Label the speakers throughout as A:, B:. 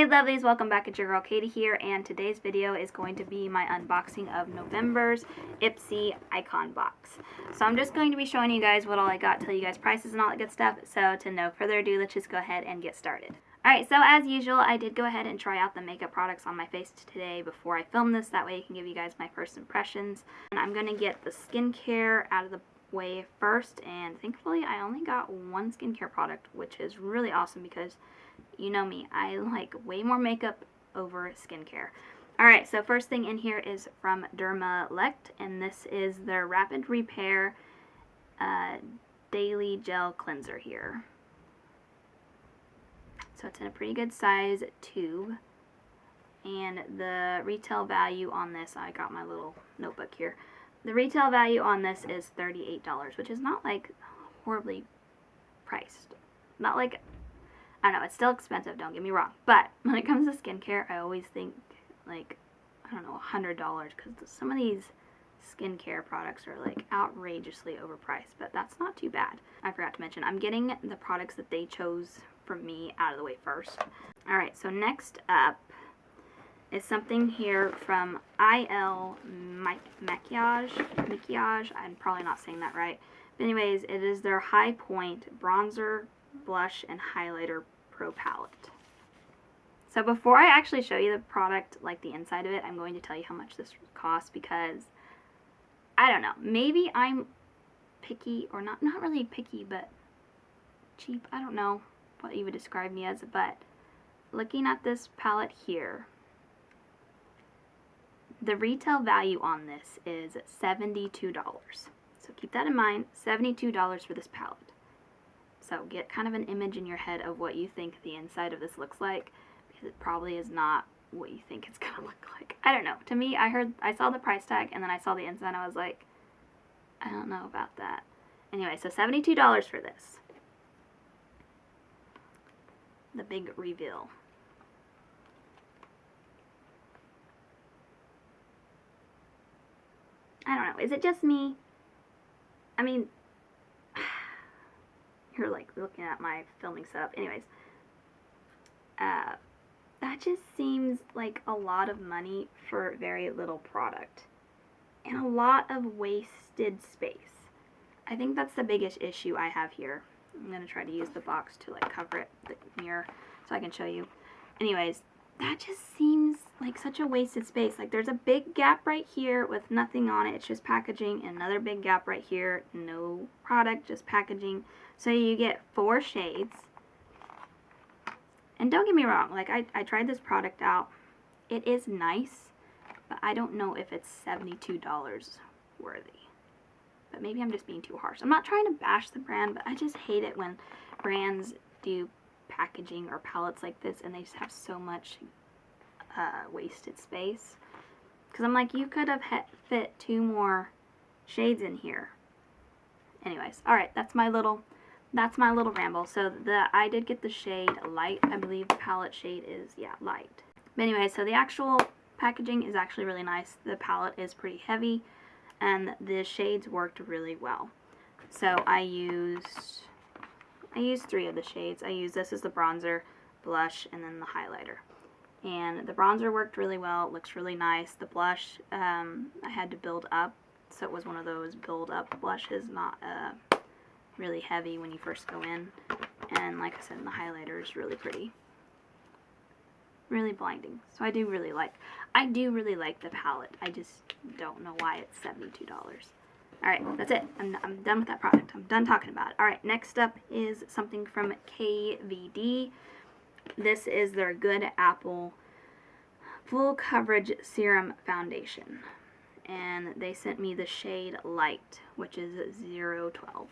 A: Hey lovelies, welcome back. It's your girl Katie here, and today's video is going to be my unboxing of November's Ipsy Icon box. So I'm just going to be showing you guys what all I got, tell you guys prices and all that good stuff. So to no further ado, let's just go ahead and get started. Alright, so as usual, I did go ahead and try out the makeup products on my face today before I film this. That way I can give you guys my first impressions. And I'm going to get the skincare out of the way first, and thankfully I only got one skincare product, which is really awesome because you know me, I like way more makeup over skincare. Alright, so first thing in here is from Dermalect, and this is their Rapid Repair Daily Gel Cleanser here. So it's in a pretty good size tube, and the retail value on this, I got my little notebook here, the retail value on this is $38, which is not like horribly priced. Not like, I don't know, it's still expensive, don't get me wrong. But when it comes to skincare, I always think like, I don't know, $100, because some of these skincare products are like outrageously overpriced, but that's not too bad. I forgot to mention, I'm getting the products that they chose for me out of the way first. Alright, so next up is something here from IL Makiage. I'm probably not saying that right. But anyways, it is their High Point Bronzer, Blush, and Highlighter Pro Palette. So before I actually show you the product, like the inside of it, I'm going to tell you how much this costs because, I don't know, maybe I'm picky, or not really picky, but cheap. I don't know what you would describe me as, but looking at this palette here, the retail value on this is $72. So keep that in mind, $72 for this palette. So get kind of an image in your head of what you think the inside of this looks like, because it probably is not what you think it's going to look like. I don't know. To me, I saw the price tag and then I saw the inside and I was like, I don't know about that. Anyway, so $72 for this. The big reveal. I don't know. Is it just me? I mean, you're like looking at my filming setup. Anyways, that just seems like a lot of money for very little product and a lot of wasted space. I think that's the biggest issue I have here. I'm going to try to use the box to like cover it, the mirror, so I can show you. Anyways, that just seems like such a wasted space. Like there's a big gap right here with nothing on it. It's just packaging. And another big gap right here. No product, just packaging. So you get 4 shades. And don't get me wrong, like I tried this product out. It is nice, but I don't know if it's $72 worthy. But maybe I'm just being too harsh. I'm not trying to bash the brand, but I just hate it when brands do packaging or palettes like this and they just have so much wasted space. Because I'm like, you could have fit 2 more shades in here. Anyways, alright, that's my little ramble. So I did get the shade Light. I believe the palette shade is, yeah, Light. But anyway, so the actual packaging is actually really nice. The palette is pretty heavy and the shades worked really well. So I used 3 of the shades. This is the bronzer, blush, and then the highlighter. And the bronzer worked really well. It looks really nice. The blush, I had to build up. So it was one of those build up blushes, not really heavy when you first go in. And like I said, the highlighter is really pretty. Really blinding. So I do really like the palette. I just don't know why it's $72. Alright, that's it. I'm done with that product. I'm done talking about it. Alright, next up is something from KVD. This is their Good Apple Full Coverage Serum Foundation. And they sent me the shade Light, which is 012.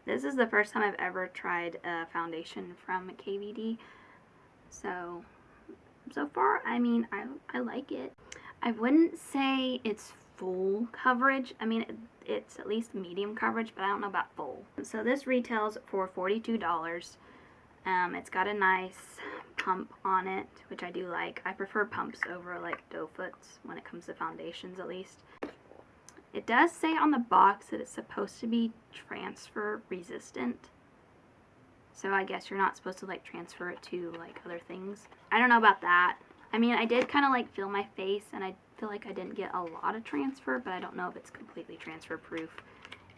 A: This is the first time I've ever tried a foundation from KVD. So far, I mean, I like it. I wouldn't say it's full coverage. I mean, it's at least medium coverage, but I don't know about full. So this retails for $42. It's got a nice pump on it, which I do like. I prefer pumps over like doe foots when it comes to foundations, at least. It does say on the box that it's supposed to be transfer resistant. So I guess you're not supposed to like transfer it to like other things. I don't know about that. I mean, I did kind of like feel my face, and I feel like I didn't get a lot of transfer, but I don't know if it's completely transfer proof.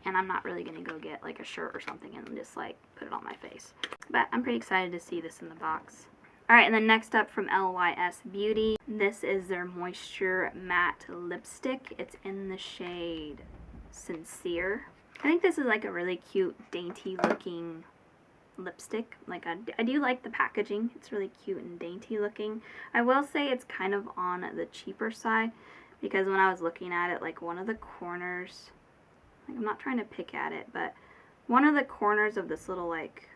A: And I'm not really gonna go get like a shirt or something and just like put it on my face. But I'm pretty excited to see this in the box. Alright, and then next up from LYS Beauty, this is their Moisture Matte Lipstick. It's in the shade Sincere. I think this is like a really cute, dainty looking lipstick. Like I do like the packaging. It's really cute and dainty looking. I will say it's kind of on the cheaper side, because when I was looking at it, like one of the corners, like I'm not trying to pick at it, but one of the corners of this little like,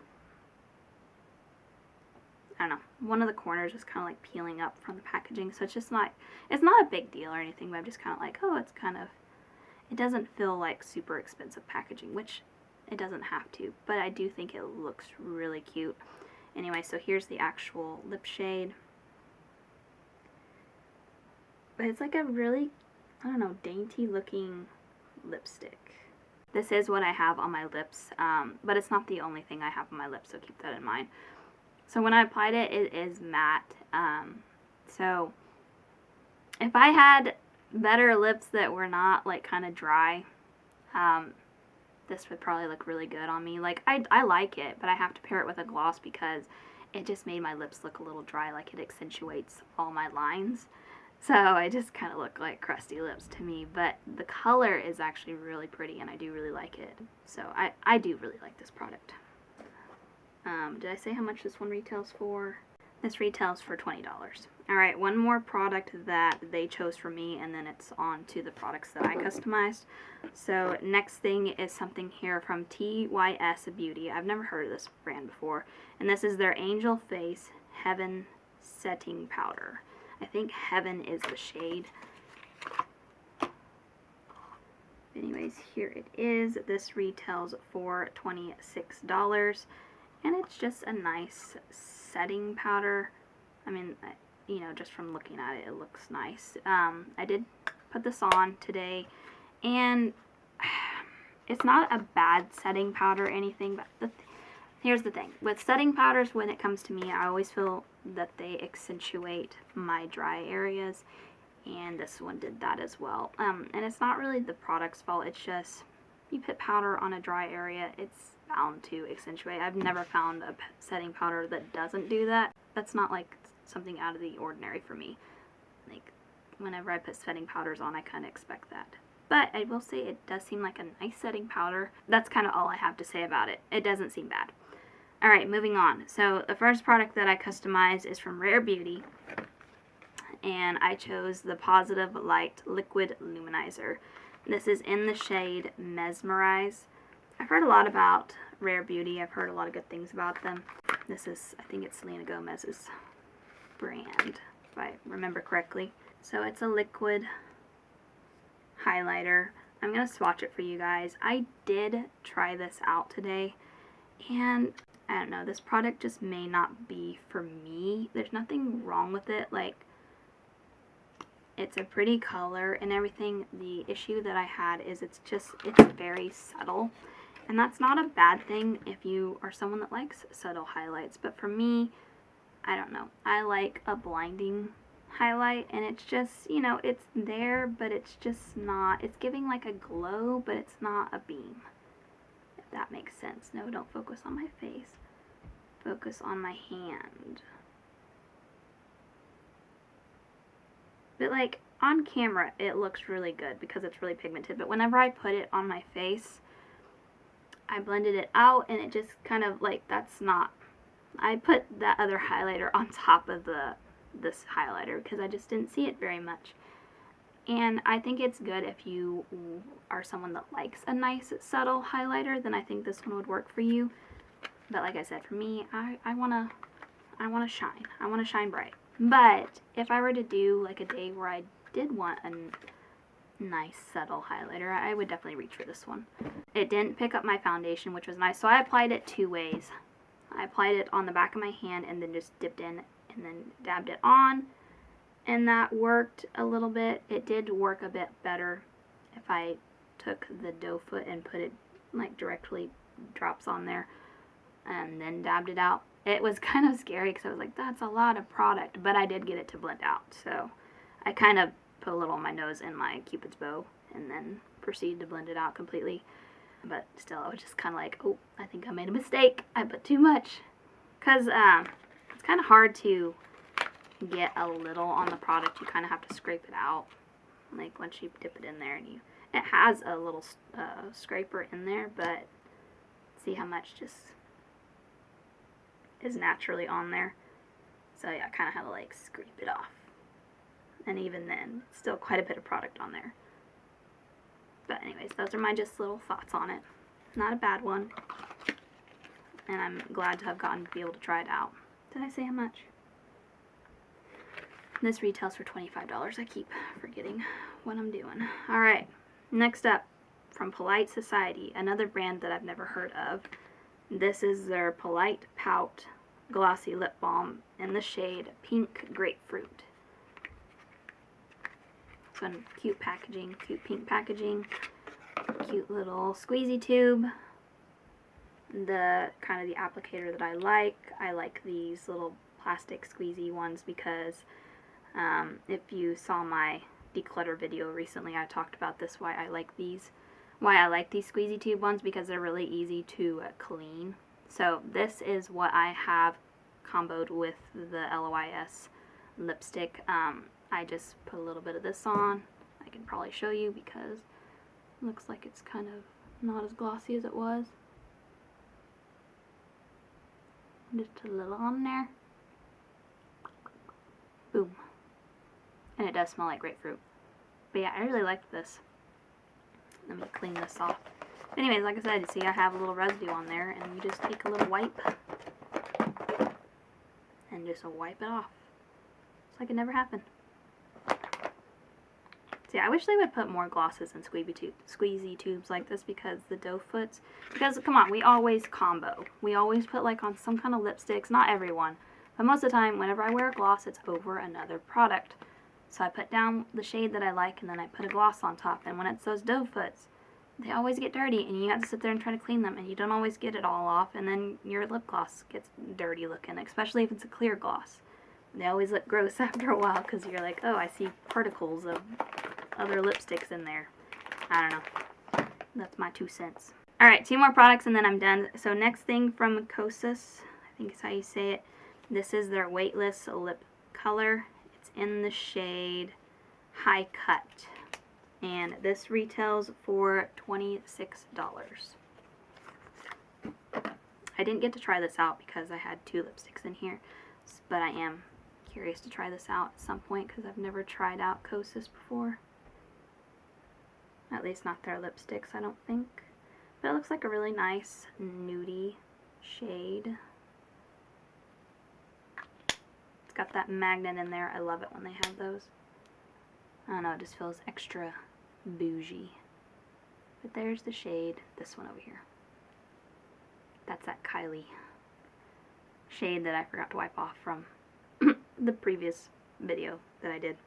A: I don't know, one of the corners is kind of like peeling up from the packaging, so it's just not, it's not a big deal or anything, but I'm just kind of like, oh, it's kind of, it doesn't feel like super expensive packaging, which it doesn't have to, but I do think it looks really cute. Anyway, so here's the actual lip shade. But it's like a really, I don't know, dainty looking lipstick. This is what I have on my lips, but it's not the only thing I have on my lips, so keep that in mind. So when I applied it, it is matte. So if I had better lips that were not like kind of dry, this would probably look really good on me. Like I like it, but I have to pair it with a gloss because it just made my lips look a little dry, like it accentuates all my lines. So I just kind of look like crusty lips to me, but the color is actually really pretty and I do really like it. So I do really like this product. Did I say how much this one retails for? This retails for $20. Alright, one more product that they chose for me, and then it's on to the products that I customized. So next thing is something here from TYS Beauty. I've never heard of this brand before. And this is their Angel Face Heaven Setting Powder. I think Heaven is the shade. Anyways, here it is. This retails for $26. And it's just a nice setting powder. I mean, you know, just from looking at it, it looks nice. I did put this on today, and it's not a bad setting powder or anything, but here's the thing. With setting powders, when it comes to me, I always feel that they accentuate my dry areas, and this one did that as well. And it's not really the product's fault, it's just, you put powder on a dry area, it's bound to accentuate. I've never found a setting powder that doesn't do that. That's not like something out of the ordinary for me. Like whenever I put setting powders on, I kind of expect that. But I will say it does seem like a nice setting powder. That's kind of all I have to say about it. It doesn't seem bad. Alright, moving on. So the first product that I customized is from Rare Beauty. And I chose the Positive Light Liquid Luminizer. This is in the shade Mesmerize. I've heard a lot about Rare Beauty. I've heard a lot of good things about them. This is, I think it's Selena Gomez's brand, if I remember correctly. So it's a liquid highlighter. I'm going to swatch it for you guys. I did try this out today, and I don't know, this product just may not be for me. There's nothing wrong with it. Like, it's a pretty color and everything. The issue that I had is it's very subtle. And that's not a bad thing if you are someone that likes subtle highlights. But for me, I don't know. I like a blinding highlight, and it's just, you know, it's there, but it's just not, it's giving like a glow, but it's not a beam. If that makes sense. No, don't focus on my face. Focus on my hand. But like, on camera, it looks really good because it's really pigmented. But whenever I put it on my face, I blended it out, and it just kind of like, that's not, I put that other highlighter on top of this highlighter because I just didn't see it very much. And I think it's good if you are someone that likes a nice subtle highlighter, then I think this one would work for you. But like I said, for me, I want to shine. I want to shine bright. But if I were to do like a day where I did want a nice subtle highlighter, I would definitely reach for this one. It didn't pick up my foundation, which was nice, so I applied it two ways. I applied it on the back of my hand and then just dipped in and then dabbed it on, and that worked a little bit. It did work a bit better if I took the doe foot and put it like directly drops on there, and then dabbed it out. It was kind of scary because I was like, that's a lot of product, but I did get it to blend out. So I kind of put a little on my nose and my Cupid's bow and then proceeded to blend it out completely. But still, I was just kind of like, oh, I think I made a mistake. I put too much. Because it's kind of hard to get a little on the product. You kind of have to scrape it out. Like once you dip it in there, and it has a little scraper in there, but see how much just is naturally on there. So yeah, I kind of had to like scrape it off. And even then, still quite a bit of product on there. But anyways, those are my just little thoughts on it. Not a bad one. And I'm glad to have gotten to be able to try it out. Did I say how much? This retails for $25. I keep forgetting what I'm doing. Alright, next up, from Polite Society, another brand that I've never heard of. This is their Polite Pout Glossy Lip Balm in the shade Pink Grapefruit. So cute packaging, cute pink packaging, cute little squeezy tube. The kind of the applicator that I like these little plastic squeezy ones because if you saw my declutter video recently, I talked about this, why I like these squeezy tube ones, because they're really easy to clean. So this is what I have comboed with the LOIS lipstick. I just put a little bit of this on. I can probably show you because it looks like it's kind of not as glossy as it was. Just a little on there. Boom. And it does smell like grapefruit. But yeah, I really like this. Let me clean this off. Anyways, like I said, you see I have a little residue on there, and you just take a little wipe and just wipe it off. It's like it never happened. See, I wish they would put more glosses in squeezy tubes like this, because the doe foots, because come on, we always combo. We always put like on some kind of lipsticks, not everyone, but most of the time whenever I wear a gloss, it's over another product. So I put down the shade that I like, and then I put a gloss on top, and when it's those doe foots, they always get dirty, and you have to sit there and try to clean them, and you don't always get it all off, and then your lip gloss gets dirty looking, especially if it's a clear gloss. They always look gross after a while, because you're like, oh, I see particles of other lipsticks in there. I don't know. That's my 2 cents. Alright, 2 more products and then I'm done. So next thing from Kosas, I think is how you say it. This is their Weightless Lip Color. It's in the shade High Cut. And this retails for $26. I didn't get to try this out because I had 2 lipsticks in here. But I am curious to try this out at some point because I've never tried out Kosas before. At least not their lipsticks, I don't think. But it looks like a really nice nudie shade. It's got that magnet in there. I love it when they have those. I don't know, it just feels extra bougie. But there's the shade, this one over here. That's that Kylie shade that I forgot to wipe off from the previous video that I did.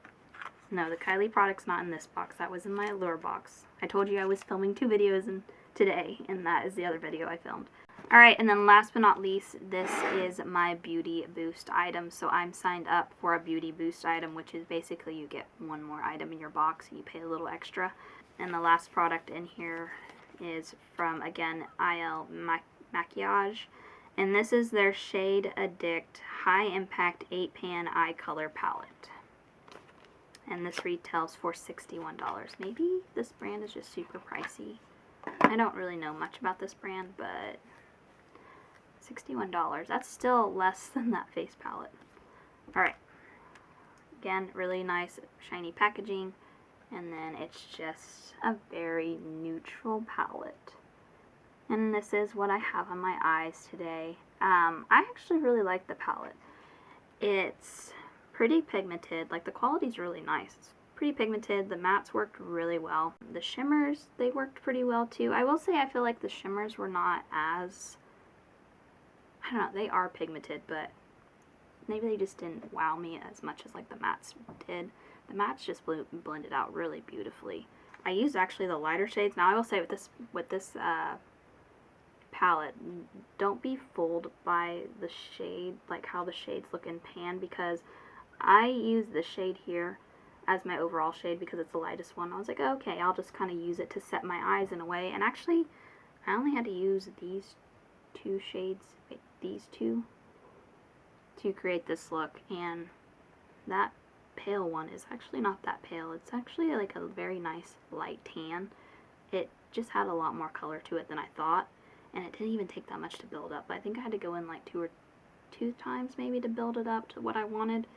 A: No, the Kylie product's not in this box. That was in my Allure box. I told you I was filming 2 videos today, and that is the other video I filmed. Alright, and then last but not least, this is my Beauty Boost item. So I'm signed up for a Beauty Boost item, which is basically you get 1 more item in your box and you pay a little extra. And the last product in here is from, again, IL Maquillage. And this is their Shade Addict High Impact 8-Pan Eye Color Palette. And this retails for $61. Maybe this brand is just super pricey. I don't really know much about this brand, but $61. That's still less than that face palette. Alright. Again, really nice shiny packaging. And then it's just a very neutral palette. And this is what I have on my eyes today. I actually really like the palette. It's pretty pigmented. Like, the quality's really nice. It's pretty pigmented. The mattes worked really well. The shimmers, they worked pretty well too. I will say I feel like the shimmers were not as, I don't know, they are pigmented, but maybe they just didn't wow me as much as like the mattes did. The mattes just blended out really beautifully. I used actually the lighter shades. Now I will say with this palette, don't be fooled by the shade, like how the shades look in pan, because I use this shade here as my overall shade because it's the lightest one. I was like, okay, I'll just kind of use it to set my eyes in a way. And actually, I only had to use these two shades, these two, to create this look. And that pale one is actually not that pale. It's actually like a very nice light tan. It just had a lot more color to it than I thought. And it didn't even take that much to build up. I think I had to go in like two times maybe to build it up to what I wanted.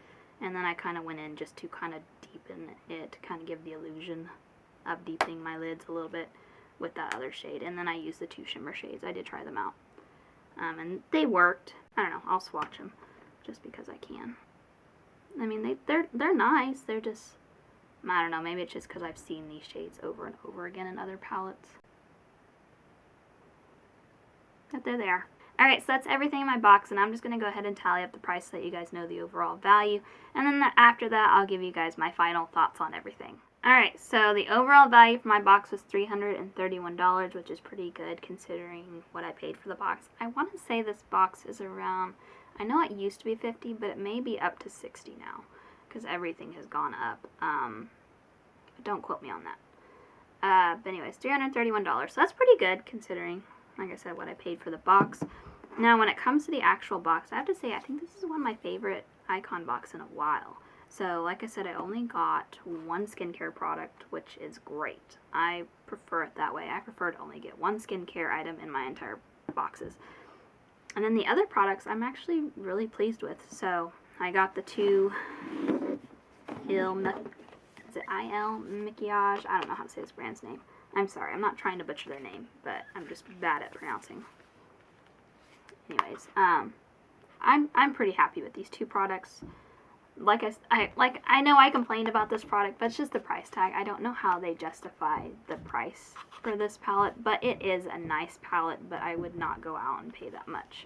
A: And then I kind of went in just to kind of deepen it, to kind of give the illusion of deepening my lids a little bit with that other shade. And then I used the two shimmer shades. I did try them out. And they worked. I don't know, I'll swatch them just because I can. I mean, they're nice. They're just, I don't know, maybe it's just because I've seen these shades over and over again in other palettes. But there they are. Alright, so that's everything in my box, and I'm just going to go ahead and tally up the price so that you guys know the overall value. And then after that, I'll give you guys my final thoughts on everything. Alright, so the overall value for my box was $331, which is pretty good considering what I paid for the box. I want to say this box is around, I know it used to be $50, but it may be up to $60 now, because everything has gone up. Don't quote me on that. But anyways, $331, so that's pretty good considering, like I said, what I paid for the box. Now, when it comes to the actual box, I have to say, I think this is one of my favorite Icon box in a while. So, like I said, I only got one skincare product, which is great. I prefer it that way. I prefer to only get one skincare item in my entire boxes. And then the other products, I'm actually really pleased with. So, I got the two IL Maquillage? I don't know how to say this brand's name. I'm sorry, I'm not trying to butcher their name, but I'm just bad at pronouncing. Anyways, I'm pretty happy with these two products. I know I complained about this product, but it's just the price tag. I don't know how they justify the price for this palette, but it is a nice palette, but I would not go out and pay that much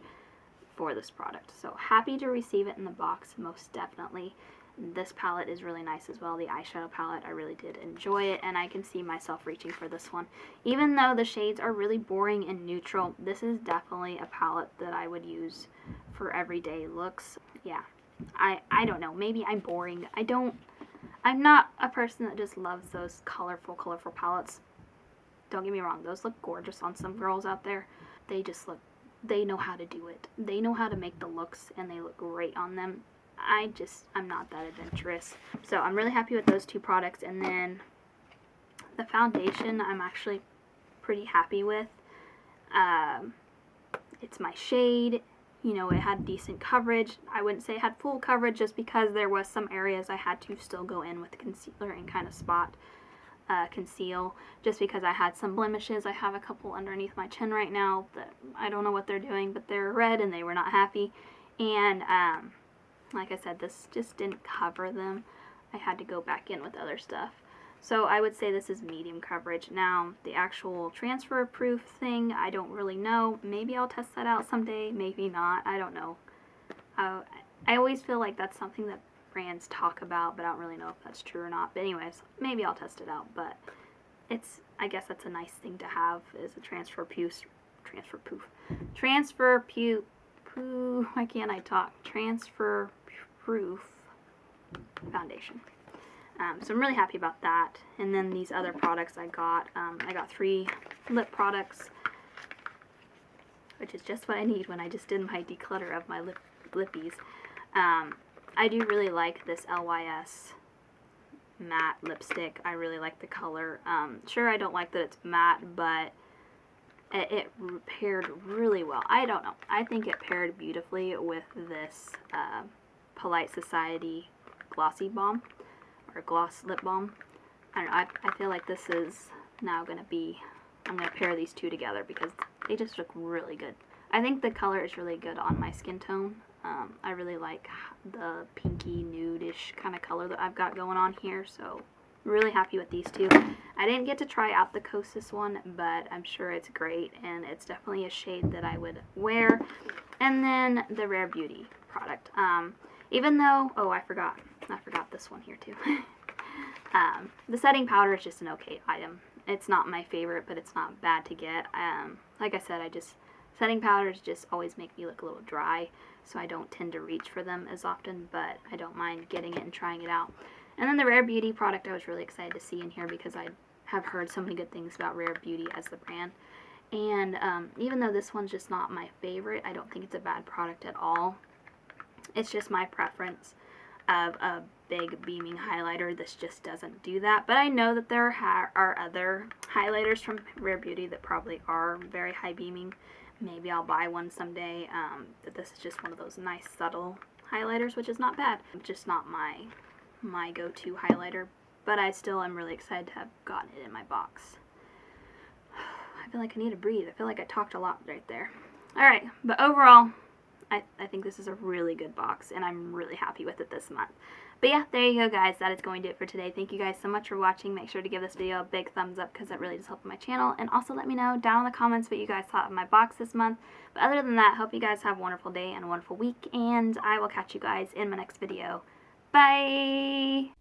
A: for this product. So happy to receive it in the box, most definitely. This palette is really nice as well, the eyeshadow palette. I really did enjoy it, and I can see myself reaching for this one. Even though the shades are really boring and neutral, this is definitely a palette that I would use for everyday looks. Yeah, I don't know, maybe I'm boring. I'm not a person that just loves those colorful palettes. Don't get me wrong, those look gorgeous on some girls out there. They know how to do it. They know how to make the looks, and they look great on them. I'm not that adventurous. So I'm really happy with those two products. And then the foundation I'm actually pretty happy with. It's my shade. You know, it had decent coverage. I wouldn't say it had full coverage just because there was some areas I had to still go in with concealer and kind of spot conceal, just because I had some blemishes. I have a couple underneath my chin right now that I don't know what they're doing, but they're red and they were not happy. And like I said, this just didn't cover them. I had to go back in with other stuff. So I would say this is medium coverage. Now, the actual transfer proof thing, I don't really know. Maybe I'll test that out someday, maybe not. I don't know. I always feel like that's something that brands talk about, but I don't really know if that's true or not. But anyways, maybe I'll test it out. But I guess that's a nice thing to have, is a transfer proof foundation. So I'm really happy about that. And then these other products I got 3 lip products, which is just what I need when I just did my declutter of my lippies. I do really like this LYS matte lipstick. I really like the color. Sure, I don't like that it's matte, but it paired really well. I don't know. I think it paired beautifully with this Polite Society Glossy Balm, or Gloss Lip Balm. I don't know. I feel like this is now going to be, I'm going to pair these two together because they just look really good. I think the color is really good on my skin tone. I really like the pinky nude-ish kind of color that I've got going on here, so really happy with these two. I didn't get to try out the Kosas one, but I'm sure it's great, and it's definitely a shade that I would wear. And then the Rare Beauty product. Even though, oh, I forgot this one here too. The setting powder is just an okay item. It's not my favorite, but it's not bad to get. Like I said, Setting powders just always make me look a little dry, so I don't tend to reach for them as often, but I don't mind getting it and trying it out. And then the Rare Beauty product I was really excited to see in here because I have heard so many good things about Rare Beauty as the brand. And even though this one's just not my favorite, I don't think it's a bad product at all. It's just my preference of a big beaming highlighter. This just doesn't do that. But I know that there are other highlighters from Rare Beauty that probably are very high beaming. Maybe I'll buy one someday. But this is just one of those nice subtle highlighters, which is not bad. Just not my go-to highlighter. But I still am really excited to have gotten it in my box. I feel like I need to breathe. I feel like I talked a lot right there. Alright, but overall, I think this is a really good box, and I'm really happy with it this month. But yeah, there you go, guys. That is going to do it for today. Thank you guys so much for watching. Make sure to give this video a big thumbs up because that really does help my channel. And also let me know down in the comments what you guys thought of my box this month. But other than that, hope you guys have a wonderful day and a wonderful week, and I will catch you guys in my next video. Bye!